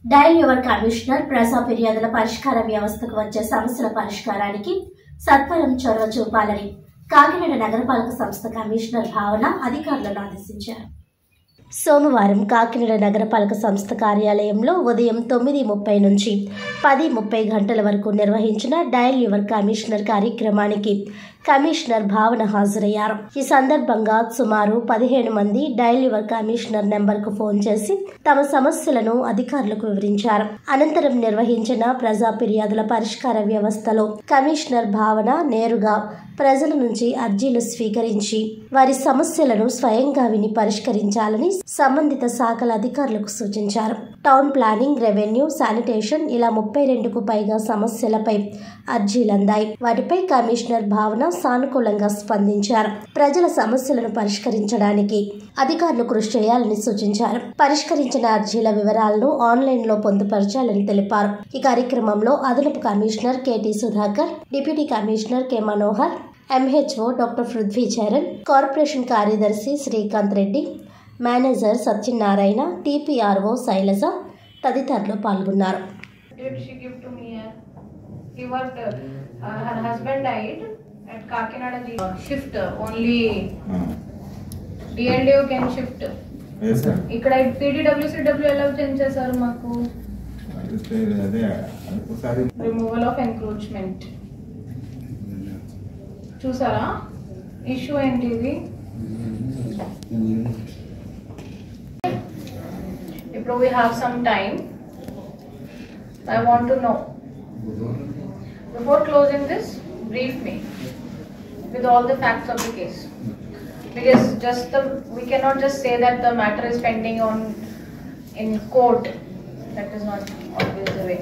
Dial your commissioner ప్రజా ఫిర్యాదుల పరిష్కార వ్యవస్థకు వచ్చే సమస్యల పరిష్కారానికి సత్వరం చొరవ చూపాలని కాకినాడ నగరపాలక సంస్థ కమిషనర్ భావన అధికారులను ఆదేశించారు. సోమవారం కాకినాడ నగరపాలక సంస్థ కార్యాలయంలో ఉదయం 9:30 నుంచి 10:30 గంటల వరకు నిర్వహించిన డయల్ యువర్ కమిషనర్ కార్యక్రమానికి కమిషనర్ భావన హాజరయ్యారు. ఈ సందర్భంగా సుమారు 15 మంది డయల్ యువర్ కమిషనర్ నెంబర్కు ఫోన్ చేసి తమ సమస్యలను అధికారులకు వివరించారు. అనంతరం నిర్వహించిన ప్రజా ఫిర్యాదుల పరిష్కార వ్యవస్థలో కమిషనర్ భావన నేరుగా ప్రజల నుంచి అర్జీలు స్వీకరించి వారి సమస్యలను స్వయంగా విని పరిష్కరించాలని సంబంధిత శాఖల అధికారులకు సూచించారు. టౌన్ ప్లానింగ్, రెవెన్యూ, శానిటేషన్ ఇలా 32కు పైగా సమస్యలపై అర్జీలందాయి. వాటిపై కమిషనర్ భావన సానుకూలంగా స్పందించారు. ప్రజల సమస్యలను పరిష్కరించడానికి అధికారులు కృషి చేయాలని సూచించారు. పరిష్కరించిన అర్జీల వివరాలను ఆన్లైన్లో పొందుపరచాలని తెలిపారు. ఈ కార్యక్రమంలో అదనపు commissioner KT Sudhakar, deputy commissioner K Manohar, MHO doctor Prithvi Charan, corporation కార్యదర్శి శ్రీకాంత్ రెడ్డి, మేనేజర్ సత్యనారాయణ, టీపీఆర్ఓ శైలజ తదితరులు పాల్గొన్నారు. Her husband died at Kakinada shift only DLDO can shift. Yes sir. ఇక్కడ PDWCW ఎలా చేంజ్ చేశారు మాకు? అదే ఒకసారి రిమూవల్ ఆఫ్ ఎంక్రోచ్మెంట్ చూసారా? ఇష్యూ ఏంటి ఇది? ఇప్పుడు we have some time. I want to know. Before closing this, brief me with all the facts of the case, because we cannot just say that the matter is pending in court. That is not always the way.